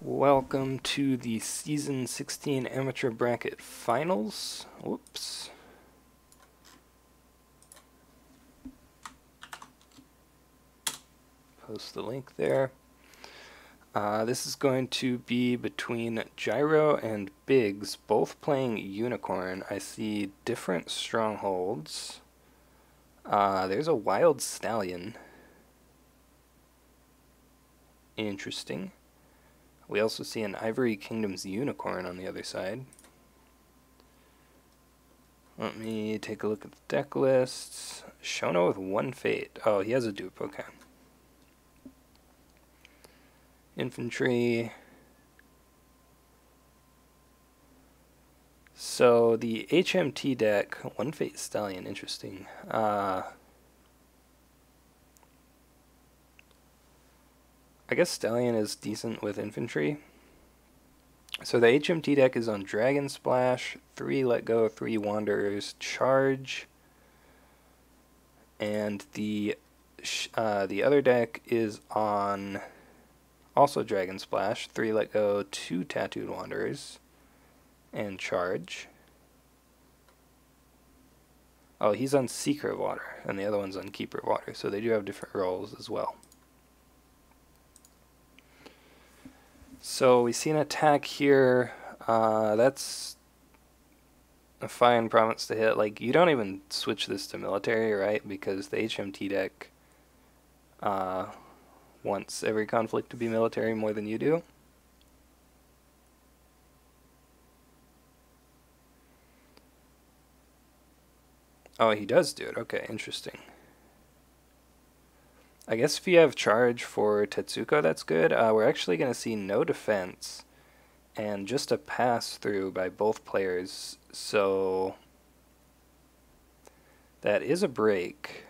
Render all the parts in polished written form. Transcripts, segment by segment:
Welcome to the Season 16 Amateur Bracket Finals. Whoops. Post the link there. This is going to be between Gyro and Biggs, both playing Unicorn. I see different strongholds. There's a Wild Stallion. Interesting. We also see an Ivory Kingdom's Unicorn on the other side. Let me take a look at the deck lists. Shono with one fate. Oh, he has a dupe, okay. Infantry. So the HMT deck, one fate Stallion, interesting. I guess Stallion is decent with infantry. So the HMT deck is on Dragon Splash, 3 Let Go, 3 Wanderers, Charge, and the other deck is on also Dragon Splash, 3 Let Go, 2 Tattooed Wanderers, and Charge. Oh, he's on Secret Water, and the other one's on Keeper Water, so they do have different roles as well. So we see an attack here. That's a fine province to hit. Like, you don't even switch this to military, right? Because the HMT deck wants every conflict to be military more than you do. Oh, he does do it. Okay, interesting. I guess if you have charge for Tetsuko, that's good. We're actually going to see no defense and just a pass through by both players. So that is a break.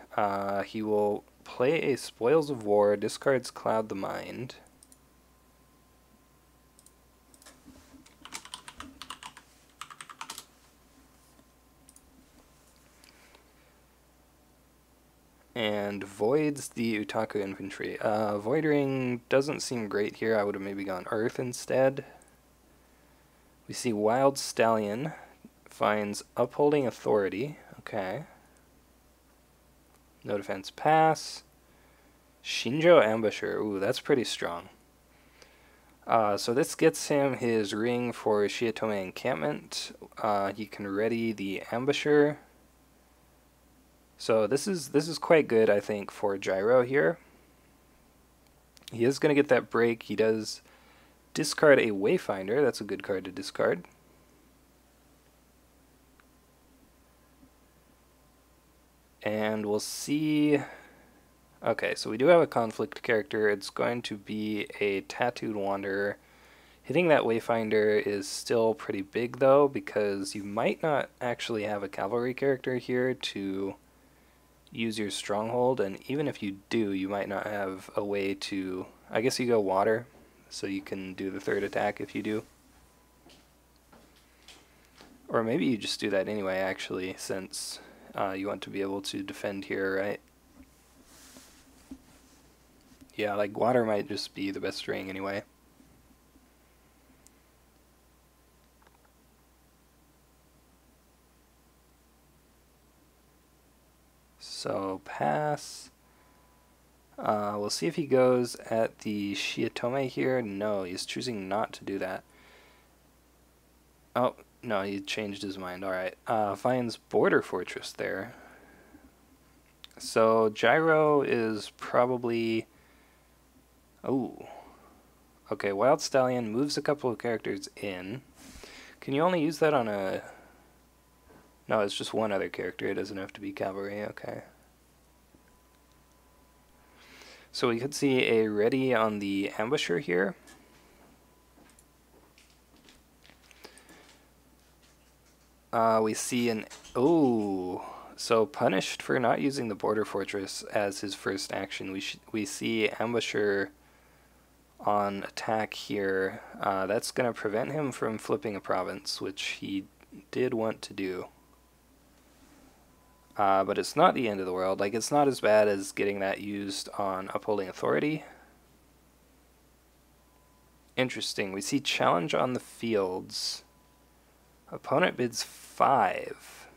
He will play a Spoils of War, discards Cloud the Mind. And voids the Utaku infantry. Voiding doesn't seem great here. I would have maybe gone Earth instead. We see Wild Stallion finds Upholding Authority. Okay. No defense pass. Shinjo Ambusher. Ooh, that's pretty strong. So this gets him his ring for Shiotome Encampment. He can ready the Ambusher. So this is quite good, I think, for Gyro here. He is going to get that break. He does discard a Wayfinder. That's a good card to discard. And we'll see. Okay, so we do have a conflict character. It's going to be a Tattooed Wanderer. Hitting that Wayfinder is still pretty big, though, because you might not actually have a cavalry character here to use your stronghold, and even if you do, you might not have a way to... I guess you go water, so you can do the third attack if you do. Or maybe you just do that anyway, actually, since you want to be able to defend here, right? Yeah, like water might just be the best ring anyway. So pass. We'll see if he goes at the Shiotome here. No, he's choosing not to do that. Oh, no, he changed his mind. Alright. Finds Border Fortress there. So Gyro is probably... Oh. Okay, Wild Stallion moves a couple of characters in. Can you only use that on a... No, it's just one other character. It doesn't have to be cavalry. Okay. So we could see a ready on the Ambusher here. We see an... Oh, so punished for not using the Border Fortress as his first action. We see Ambusher on attack here. That's going to prevent him from flipping a province, which he did want to do. But it's not the end of the world. Like, it's not as bad as getting that used on Upholding Authority. Interesting. We see challenge on the fields. Opponent bids 5.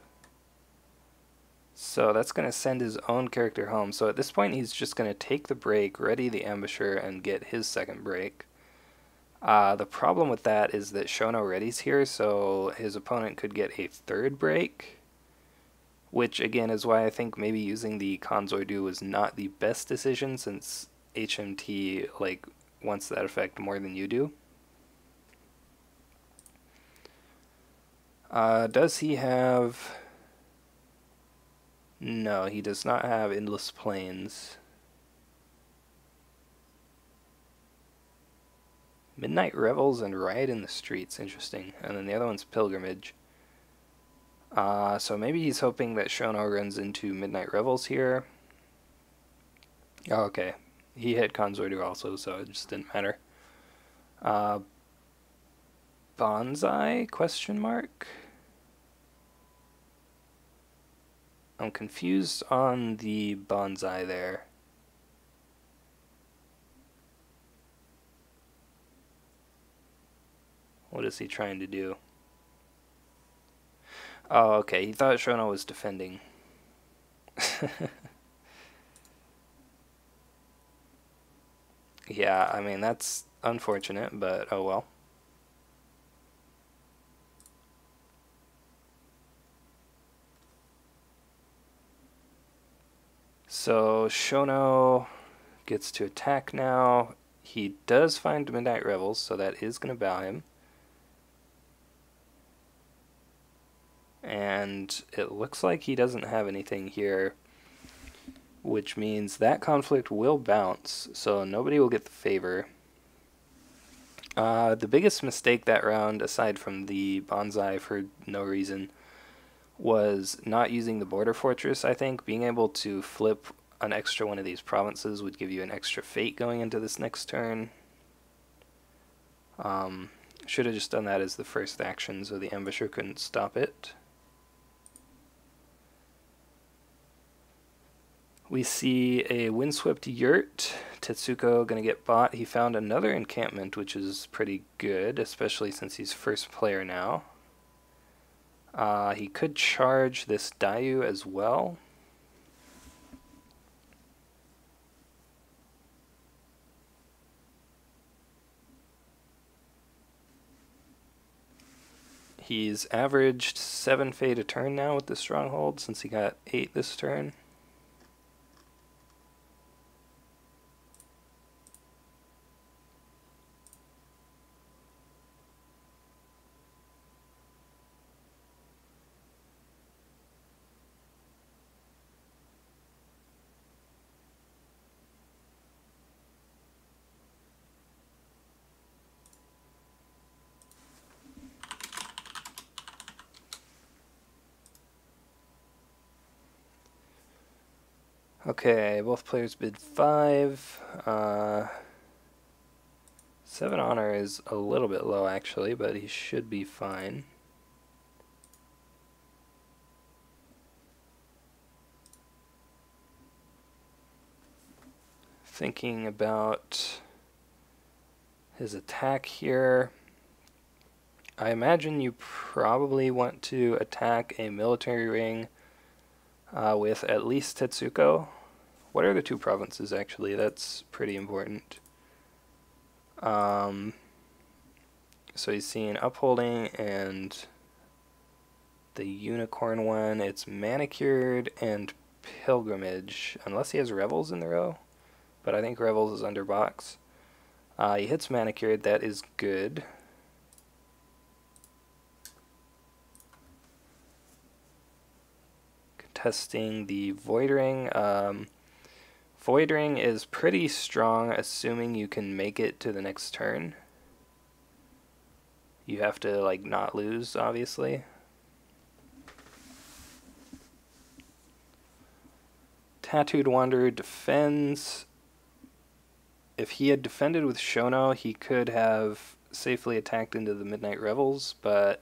So that's going to send his own character home. So at this point, he's just going to take the break, ready the ambusher, and get his second break. The problem with that is that Shono readies here, so his opponent could get a third break, which again is why I think maybe using the Consort Do was not the best decision, since HMT like wants that effect more than you do. Does he have... No, he does not have Endless Plains. Midnight Revels and Riot in the Streets, interesting. And then the other one's Pilgrimage. So maybe he's hoping that Shono runs into Midnight Revels here. Oh, okay. He hit Consort Do also, so it just didn't matter. Bonsai? Question mark? I'm confused on the Bonsai there. What is he trying to do? Oh, okay. He thought Shono was defending. Yeah, I mean, that's unfortunate, but oh well. So Shono gets to attack now. He does find Midnight Revels, so that is going to bow him. And it looks like he doesn't have anything here, which means that conflict will bounce, so nobody will get the favor. The biggest mistake that round, aside from the Bonsai for no reason, was not using the Border Fortress, I think. Being able to flip an extra one of these provinces would give you an extra fate going into this next turn. Should have just done that as the first action so the ambusher couldn't stop it. We see a windswept yurt. Tetsuko gonna get bought. He found another encampment, which is pretty good, especially since he's first player now. He could charge this Dayu as well. He's averaged 7 fate a turn now with the stronghold, since he got 8 this turn. Okay, both players bid 5. 7 honor is a little bit low actually, but he should be fine. Thinking about his attack here, I imagine you probably want to attack a military ring with at least Tetsuko. What are the 2 provinces actually? That's pretty important. So he's seeing Upholding and the Unicorn one. It's Manicured and Pilgrimage, unless he has Revels in the row. But I think Revels is under box. He hits Manicured, that is good. Contesting the Void Ring. Void Ring is pretty strong, assuming you can make it to the next turn. You have to, like, not lose, obviously. Tattooed Wanderer defends. If he had defended with Shono, he could have safely attacked into the Midnight Revels, but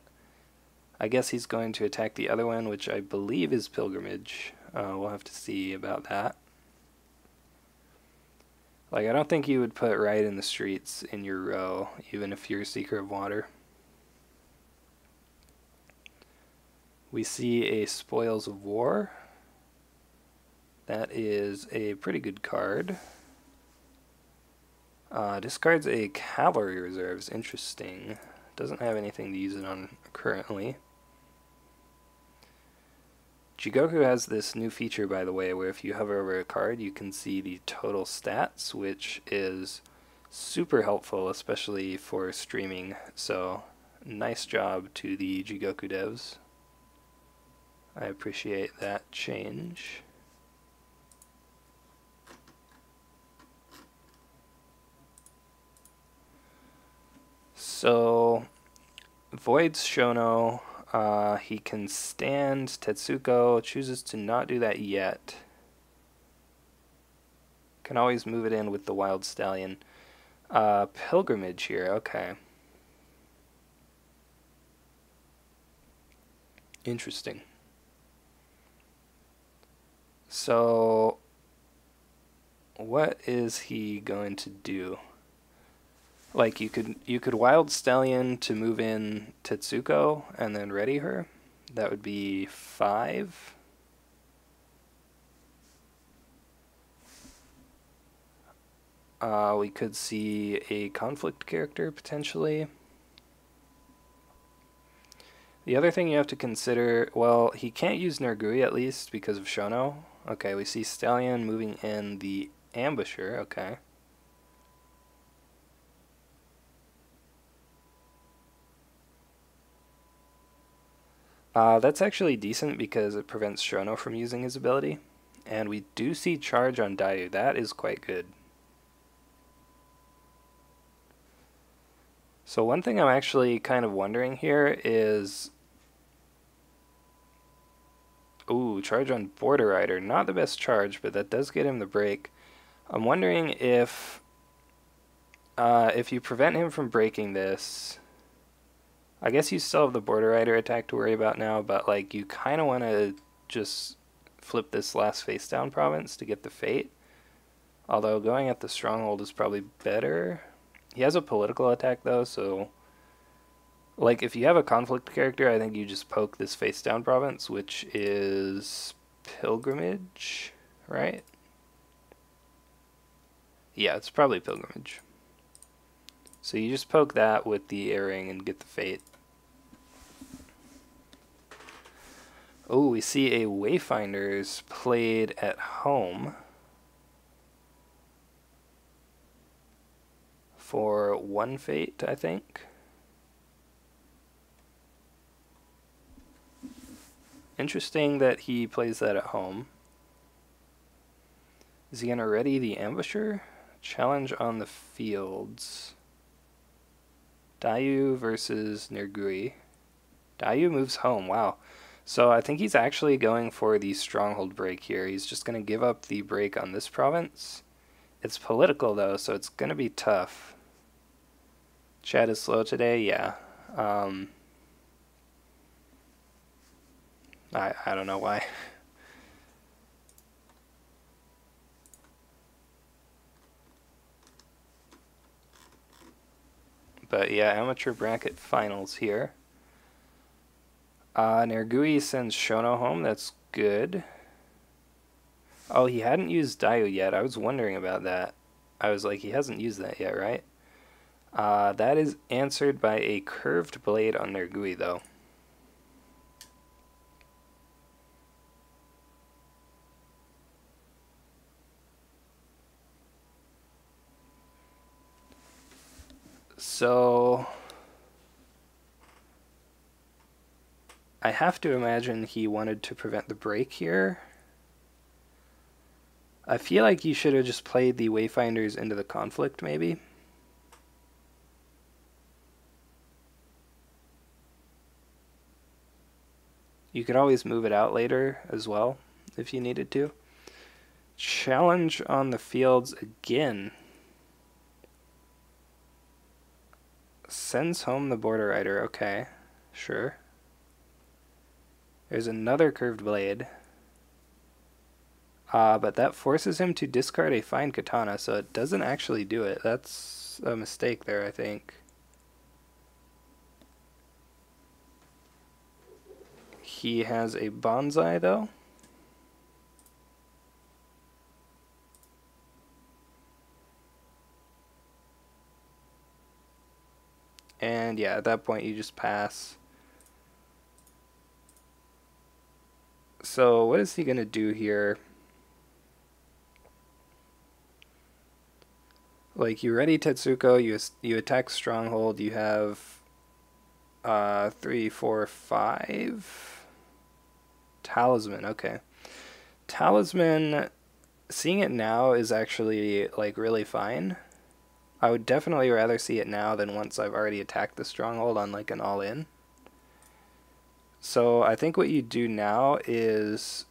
I guess he's going to attack the other one, which I believe is Pilgrimage. We'll have to see about that. Like, I don't think you would put right in the streets in your row, even if you're a Seeker of Water. We see a Spoils of War. That is a pretty good card. Discards a Cavalry Reserves. Interesting. Doesn't have anything to use it on currently. Jigoku has this new feature, by the way, where if you hover over a card, you can see the total stats, which is super helpful, especially for streaming. So, nice job to the Jigoku devs. I appreciate that change. So, Voids Shono, he can stand Tetsuko, chooses to not do that yet. Can always move it in with the Wild Stallion. Pilgrimage here, okay. Interesting. So, what is he going to do? Like, you could Wild Stallion to move in Tetsuko and then ready her. That would be 5. We could see a conflict character potentially. The other thing you have to consider, well, he can't use Nergui at least because of Shono. Okay, we see Stallion moving in the Ambusher, okay. That's actually decent because it prevents Shono from using his ability. And we do see charge on Dayu. That is quite good. So one thing I'm actually kind of wondering here is... Ooh, charge on Border Rider. Not the best charge, but that does get him the break. I'm wondering if you prevent him from breaking this... I guess you still have the Border Rider attack to worry about now, but like you kind of want to just flip this last face down province to get the Fate. Although going at the Stronghold is probably better. He has a political attack though, so like if you have a conflict character, I think you just poke this face down province, which is Pilgrimage, right? Yeah, it's probably Pilgrimage. So you just poke that with the Earring and get the Fate. Oh, we see a Wayfinders played at home for 1 Fate, I think. Interesting that he plays that at home. Is he going to ready the Ambusher? Challenge on the fields. Dayu versus Nergui. Dayu moves home, wow. So I think he's actually going for the Stronghold break here. He's just going to give up the break on this province. It's political though, so it's going to be tough. Chat is slow today, yeah. I don't know why. But yeah, amateur bracket finals here. Nergui sends Shono home. That's good. Oh, he hadn't used Dayu yet. I was wondering about that. I was like, he hasn't used that yet, right? That is answered by a curved blade on Nergui, though. So... I have to imagine he wanted to prevent the break here. I feel like you should have just played the Wayfinders into the conflict, maybe. You could always move it out later as well, if you needed to. Challenge on the fields again. Sends home the Border Rider, okay, sure. There's another curved blade. But that forces him to discard a fine katana, so it doesn't actually do it. That's a mistake there, I think. He has a bonsai, though. And yeah, at that point you just pass. So what is he going to do here? Like, you ready Tetsuko, you attack Stronghold, you have 3, 4, 5 Talisman, okay. Talisman, seeing it now is actually like really fine. I would definitely rather see it now than once I've already attacked the Stronghold on like an all-in. So I think what you do now is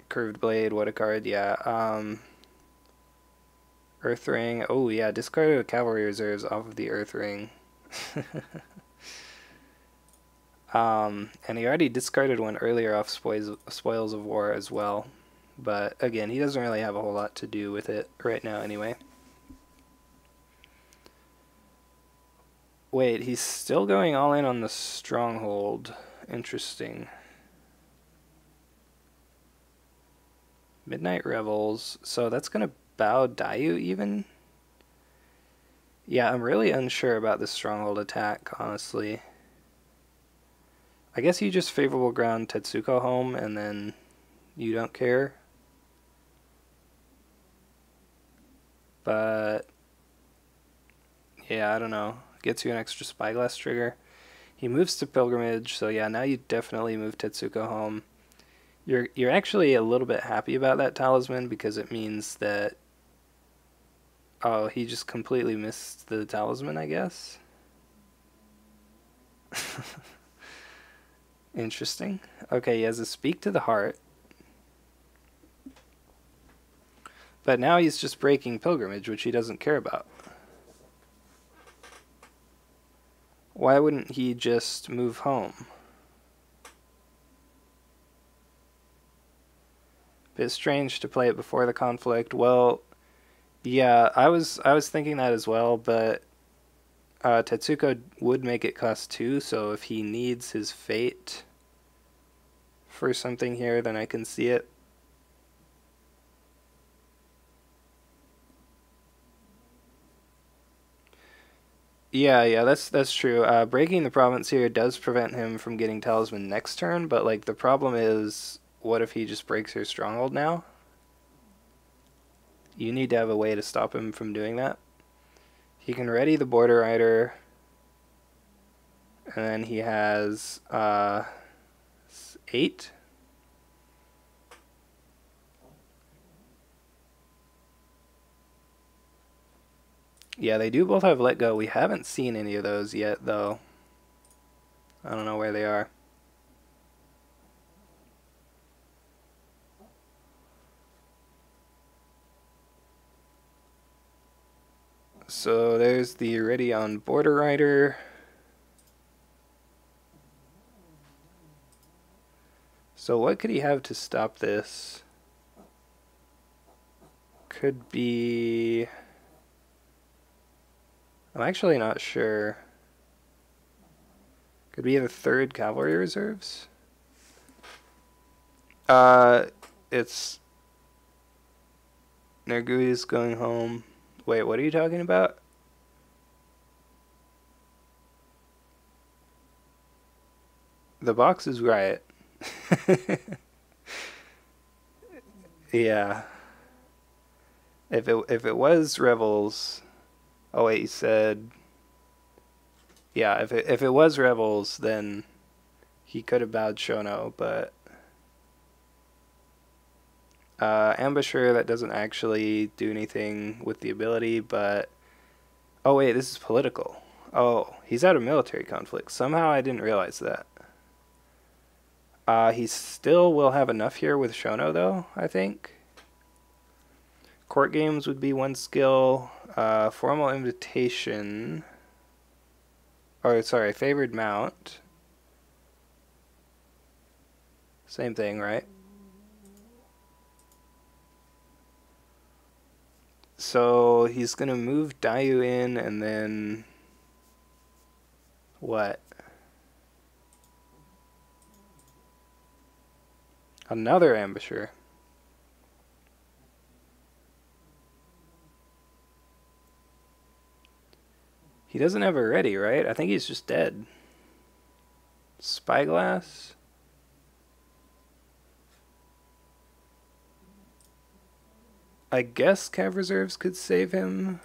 Curved Blade, what a card, yeah. Earth Ring, oh yeah, discarded a Cavalry Reserves off of the Earth Ring. And he already discarded one earlier off Spoils of War as well. But again, he doesn't really have a whole lot to do with it right now anyway. Wait, he's still going all in on the Stronghold. Interesting. Midnight Revels. So that's going to bow Dayu even? Yeah, I'm really unsure about this Stronghold attack, honestly. I guess you just favorable ground Tetsuko home and then you don't care. But yeah, I don't know. Gets you an extra Spyglass trigger. He moves to Pilgrimage, so yeah, now you definitely move Tetsuko home. You're actually a little bit happy about that Talisman because it means that, oh, he just completely missed the Talisman, I guess. Interesting. Okay, he has a Speak to the Heart. But now he's just breaking Pilgrimage, which he doesn't care about. Why wouldn't he just move home? Bit strange to play it before the conflict. Well, yeah, I was thinking that as well, but Tetsuko would make it cost 2, so if he needs his fate for something here, then I can see it. Yeah, that's true. Breaking the province here does prevent him from getting Talisman next turn, but like the problem is, what if he just breaks her Stronghold now? You need to have a way to stop him from doing that. He can ready the Border Rider, and then he has 8. Yeah, they do both have Let Go. We haven't seen any of those yet, though. I don't know where they are. So there's the Ready on Border Rider. So what could he have to stop this? Could be... I'm actually not sure. Could be the 3rd Cavalry Reserves? It's... Nergui's going home. Wait, what are you talking about? The box is Riot. Yeah. If it was Rebels... Oh wait, you said... Yeah, if it was Rebels, then he could have bowed Shono, but... Ambusher, that doesn't actually do anything with the ability, but... Oh wait, this is political. Oh, he's out of military conflict. Somehow I didn't realize that. He still will have enough here with Shono, though, I think. Court Games would be one skill. Formal Invitation... Or, sorry, Favored Mount. Same thing, right? so he's gonna move Dayu in and then what? Another ambusher. He doesn't have it ready, right? I think he's just dead. Spyglass. I guess Cav Reserves could save him.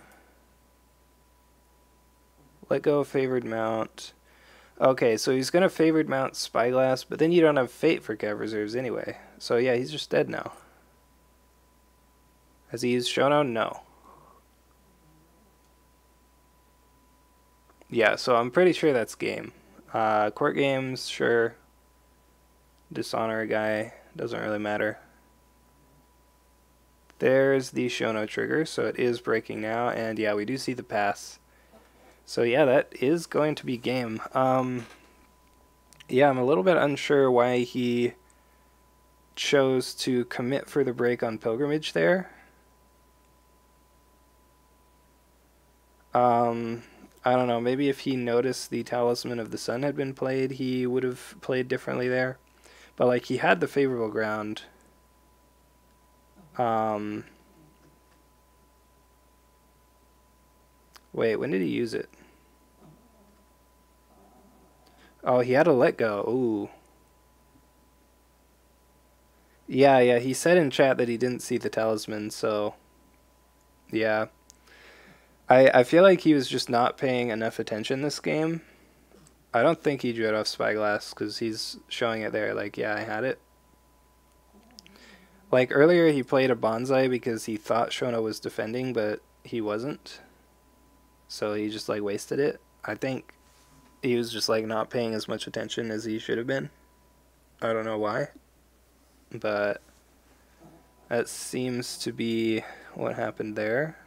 Let go of favored mount. Okay, so he's gonna favored mount Spyglass, but then you don't have Fate for Cav Reserves anyway. So yeah, he's just dead now. Has he used Shono? No. Yeah, so I'm pretty sure that's game. Court games, sure. Dishonor a guy, doesn't really matter. There's the Shono trigger, so it is breaking now, and yeah, we do see the pass. So yeah, that is going to be game. Yeah, I'm a little bit unsure why he chose to commit for the break on Pilgrimage there. I don't know, maybe if he noticed the Talisman of the Sun had been played, he would have played differently there. But like, he had the favorable ground. Wait, when did he use it? Oh, he had to let go. Ooh. Yeah, he said in chat that he didn't see the talisman, so yeah. I feel like he was just not paying enough attention this game. I don't think he drew it off Spyglass, because he's showing it there, like, yeah, I had it. Like, earlier he played a Bonsai because he thought Shono was defending, but he wasn't. So he just, like, wasted it. I think he was just, like, not paying as much attention as he should have been. I don't know why. But that seems to be what happened there.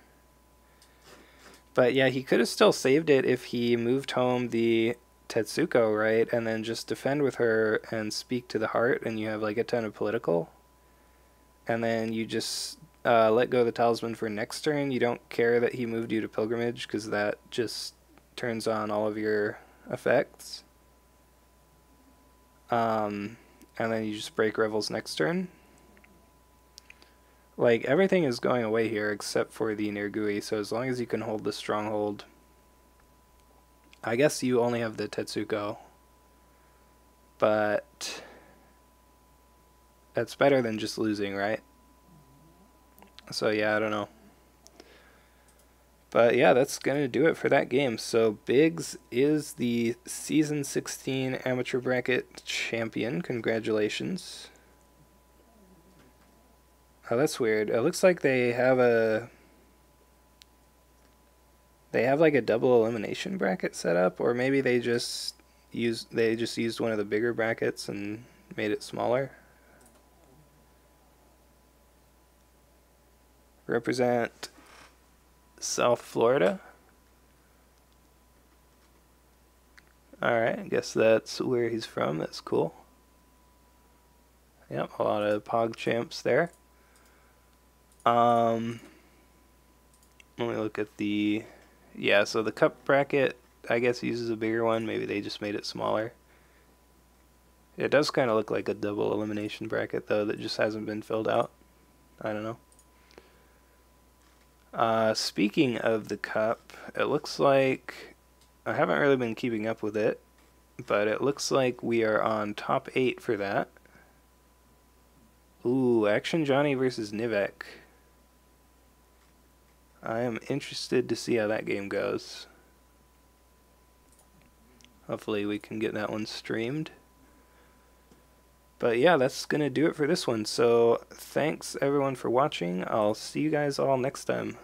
But yeah, he could have still saved it if he moved home the Tetsuko, right? And then just defend with her and speak to the heart, and you have like a ton of political. And then you just let go of the talisman for next turn. You don't care that he moved you to Pilgrimage, because that just turns on all of your effects. And then you just break Revels next turn. Like, everything is going away here except for the Nergui, so as long as you can hold the Stronghold. I guess you only have the Tetsuko. But that's better than just losing, right? So yeah, I don't know. But yeah, that's going to do it for that game. So Biggs is the Season 16 Amateur Bracket Champion. Congratulations. Oh, that's weird. It looks like they have like a double elimination bracket set up, or maybe they just used one of the bigger brackets and made it smaller. Represent South Florida. Alright, I guess that's where he's from. That's cool. Yep, a lot of Pog champs there. Let me look at the... Yeah, so the cup bracket, I guess, uses a bigger one. Maybe they just made it smaller. It does kind of look like a double elimination bracket, though, that just hasn't been filled out. I don't know. Speaking of the cup, it looks like... I haven't really been keeping up with it, but it looks like we are on top 8 for that. Ooh, Action Johnny versus Nivek. I am interested to see how that game goes. Hopefully we can get that one streamed. But yeah, that's going to do it for this one. So thanks everyone for watching. I'll see you guys all next time.